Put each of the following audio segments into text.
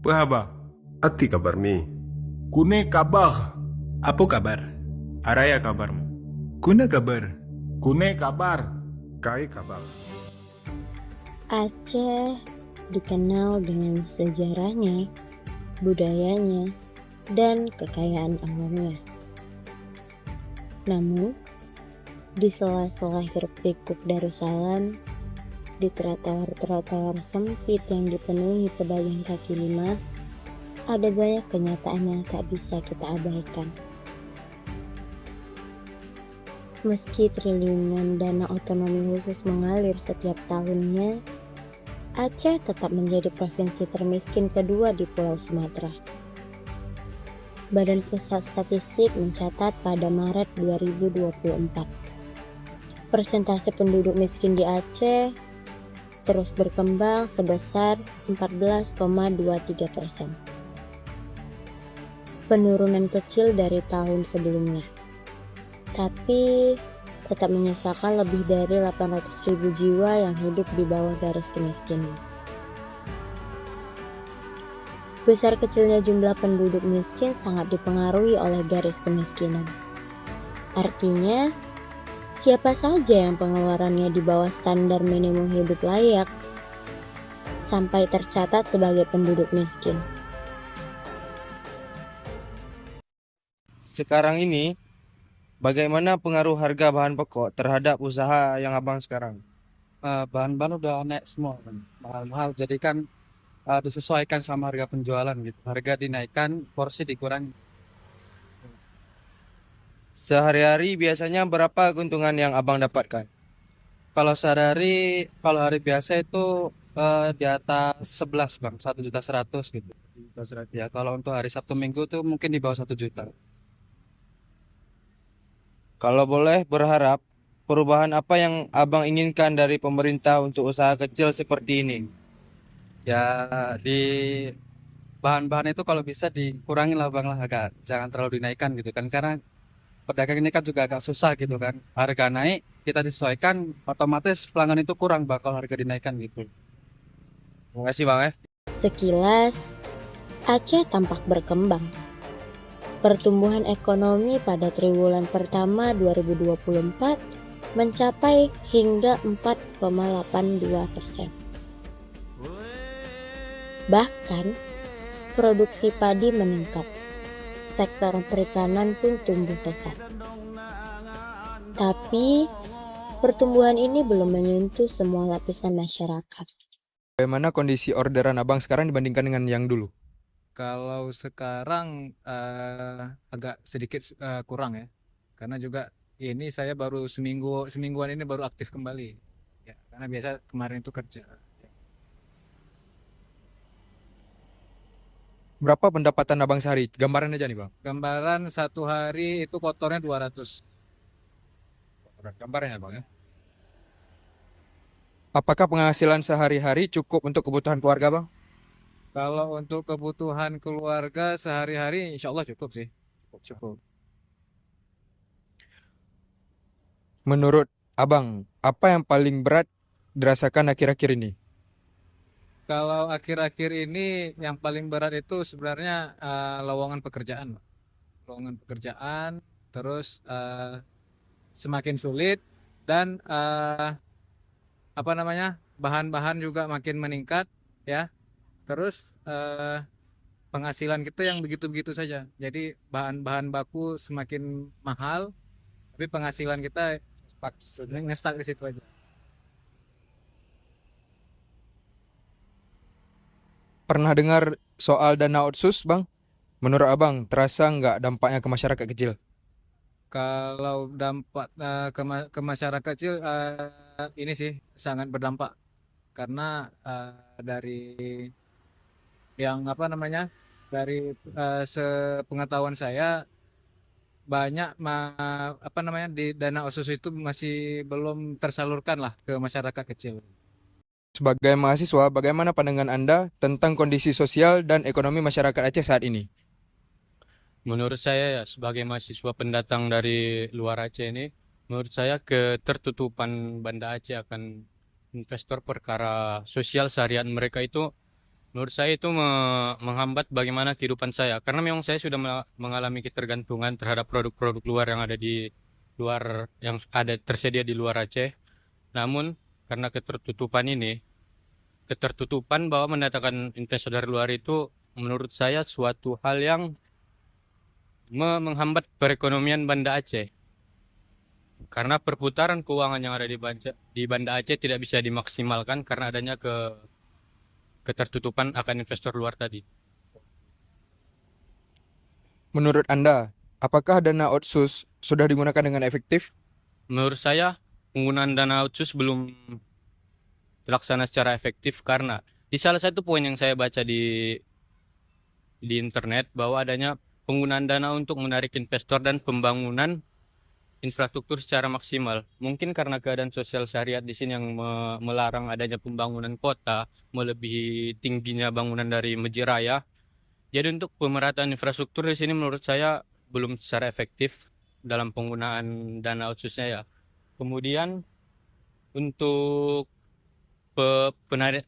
Pahaba, Ati kabar mi. kune kabar. Apa kabar? Araya kabarmu. Kuna kabar? Kune kabar. Kai kabar. Aceh dikenal dengan sejarahnya, budayanya, dan kekayaan alamnya. Namun, di sela-sela hiruk-pikuk Darussalam, di trotoar-trotoar sempit yang dipenuhi pedagang kaki lima, ada banyak kenyataan yang tak bisa kita abaikan. Meski triliunan dana otonomi khusus mengalir setiap tahunnya, Aceh tetap menjadi provinsi termiskin kedua di Pulau Sumatera. Badan Pusat Statistik mencatat pada Maret 2024, persentase penduduk miskin di Aceh terus berkembang sebesar 14,23%. Penurunan kecil dari tahun sebelumnya, tapi tetap menyisakan lebih dari 800.000 jiwa yang hidup di bawah garis kemiskinan. Besar kecilnya jumlah penduduk miskin sangat dipengaruhi oleh garis kemiskinan. Artinya, siapa saja yang pengeluarannya di bawah standar minimum hidup layak sampai tercatat sebagai penduduk miskin. Sekarang ini, bagaimana pengaruh harga bahan pokok terhadap usaha yang abang sekarang? Bahan-bahan udah naik semua kan, mahal-mahal. Jadi kan disesuaikan sama harga penjualan gitu. Harga dinaikkan, porsi dikurangi. Sehari-hari biasanya berapa keuntungan yang abang dapatkan? Kalau sehari, kalau hari biasa itu di atas 11 bang, 1.100.000 gitu. 1.100.000. Ya kalau untuk hari Sabtu Minggu tuh mungkin di bawah 1 juta. Kalau boleh berharap, perubahan apa yang abang inginkan dari pemerintah untuk usaha kecil seperti ini? Ya di bahan-bahan itu kalau bisa dikurangi lah bang lah, agak jangan terlalu dinaikkan gitu kan, karena pedagang ini kan juga agak susah gitu kan. Harga naik, kita disesuaikan, otomatis pelanggan itu kurang bakal harga dinaikkan gitu. Terima kasih bang ya. Sekilas, Aceh tampak berkembang. Pertumbuhan ekonomi pada triwulan pertama 2024 mencapai hingga 4,82%. Bahkan, produksi padi meningkat. Sektor perikanan pun tumbuh pesat. Tapi, pertumbuhan ini belum menyentuh semua lapisan masyarakat. Bagaimana kondisi orderan abang sekarang dibandingkan dengan yang dulu? Kalau sekarang agak sedikit kurang ya, karena juga ini saya baru semingguan ini baru aktif kembali, ya, karena biasa kemarin itu kerja. Berapa pendapatan abang sehari? Gambaran aja nih bang. Gambaran satu hari itu kotornya 200. Gambarannya bang ya. Apakah penghasilan sehari-hari cukup untuk kebutuhan keluarga bang? Kalau untuk kebutuhan keluarga sehari-hari, insya Allah cukup sih, cukup. Menurut abang, apa yang paling berat dirasakan akhir-akhir ini? Kalau akhir-akhir ini yang paling berat itu sebenarnya lowongan pekerjaan, Pak. Lowongan pekerjaan, terus semakin sulit, dan apa namanya, bahan-bahan juga makin meningkat, ya. Terus penghasilan kita yang begitu-begitu saja. Jadi bahan-bahan baku semakin mahal, tapi penghasilan kita ngestak di situ aja. Pernah dengar soal dana otsus bang? Menurut abang, terasa nggak dampaknya ke masyarakat kecil? Kalau dampak ke masyarakat kecil, ini sih sangat berdampak, karena dari yang apa namanya, dari sepengetahuan saya, banyak apa namanya, di dana otsus itu masih belum tersalurkan lah ke masyarakat kecil. Sebagai mahasiswa, bagaimana pandangan Anda tentang kondisi sosial dan ekonomi masyarakat Aceh saat ini? Menurut saya ya, sebagai mahasiswa pendatang dari luar Aceh ini, menurut saya ketertutupan Banda Aceh akan investor perkara sosial seharian mereka itu Menurut saya itu menghambat bagaimana kehidupan saya. Karena memang saya sudah mengalami ketergantungan terhadap produk-produk luar yang ada di luar, yang ada tersedia di luar Aceh. Namun karena ketertutupan bahwa mendatangkan investor dari luar itu menurut saya suatu hal yang menghambat perekonomian Banda Aceh. Karena perputaran keuangan yang ada di Banda Aceh tidak bisa dimaksimalkan karena adanya ketertutupan akan investor luar tadi. Menurut Anda, apakah dana otsus sudah digunakan dengan efektif? Menurut saya, penggunaan dana otsus belum terlaksana secara efektif karena di salah satu poin yang saya baca di internet bahwa adanya penggunaan dana untuk menarik investor dan pembangunan infrastruktur secara maksimal. Mungkin karena keadaan sosial syariat di sini yang melarang adanya pembangunan kota, melebihi tingginya bangunan dari Masjid Raya. Jadi untuk pemerataan infrastruktur di sini menurut saya belum secara efektif dalam penggunaan dana otsusnya ya. Kemudian untuk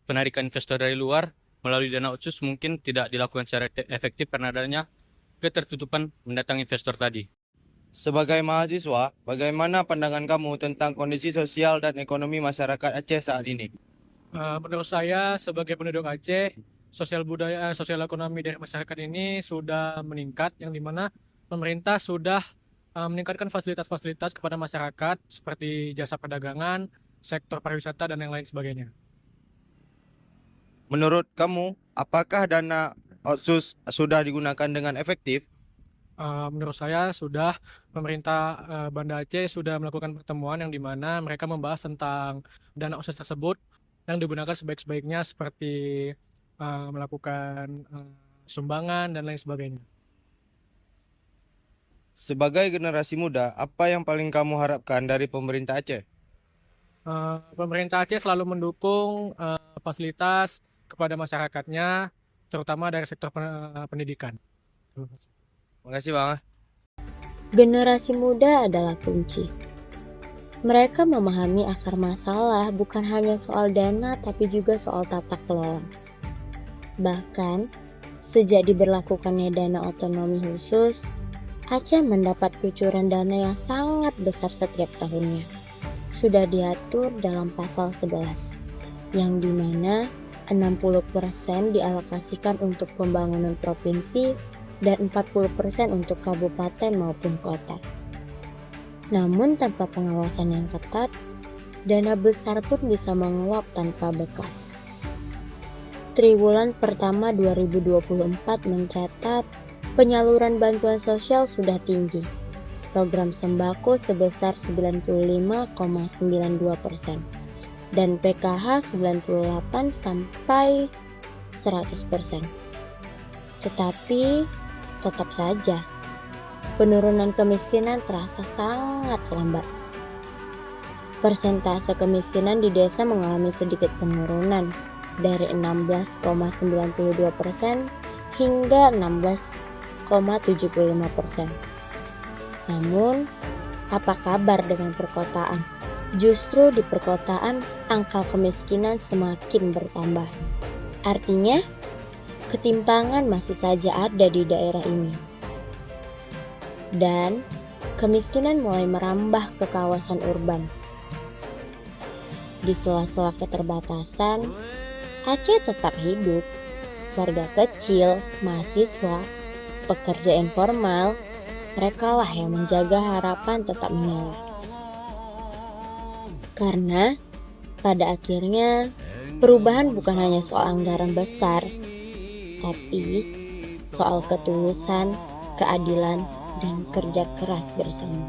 penarikan investor dari luar melalui dana otsus mungkin tidak dilakukan secara efektif karena adanya ketertutupan mendatang investor tadi. Sebagai mahasiswa, bagaimana pandangan kamu tentang kondisi sosial dan ekonomi masyarakat Aceh saat ini? Menurut saya sebagai penduduk Aceh, sosial ekonomi dari masyarakat ini sudah meningkat, yang dimana pemerintah sudah meningkatkan fasilitas-fasilitas kepada masyarakat seperti jasa perdagangan, sektor pariwisata dan yang lain sebagainya. Menurut kamu, apakah dana otsus sudah digunakan dengan efektif? Menurut saya sudah pemerintah Banda Aceh sudah melakukan pertemuan yang dimana mereka membahas tentang dana otsus tersebut yang digunakan sebaik-baiknya seperti melakukan sumbangan dan lain sebagainya. Sebagai generasi muda, apa yang paling kamu harapkan dari pemerintah Aceh? Pemerintah Aceh selalu mendukung fasilitas kepada masyarakatnya, terutama dari sektor pendidikan. Terima kasih Bang. Generasi muda adalah kunci. Mereka memahami akar masalah bukan hanya soal dana tapi juga soal tata kelola. Bahkan, sejak diberlakukannya dana otonomi khusus, Aceh mendapat kucuran dana yang sangat besar setiap tahunnya. Sudah diatur dalam pasal 11, yang dimana 60% dialokasikan untuk pembangunan provinsi dan 40% untuk kabupaten maupun kota. Namun tanpa pengawasan yang ketat, dana besar pun bisa menguap tanpa bekas. Triwulan pertama 2024 mencatat penyaluran bantuan sosial sudah tinggi. Program sembako sebesar 95,92% dan PKH 98 sampai 100%. Tetapi tetap saja, penurunan kemiskinan terasa sangat lambat. Persentase kemiskinan di desa mengalami sedikit penurunan dari 16,92% hingga 16,75%. Namun, apa kabar dengan perkotaan? Justru di perkotaan, angka kemiskinan semakin bertambah. Artinya, ketimpangan masih saja ada di daerah ini. Dan kemiskinan mulai merambah ke kawasan urban. Di sela-sela keterbatasan, Aceh tetap hidup. Warga kecil, mahasiswa, pekerja informal, merekalah yang menjaga harapan tetap menyala. Karena pada akhirnya perubahan bukan hanya soal anggaran besar, tapi soal ketulusan, keadilan, dan kerja keras bersama.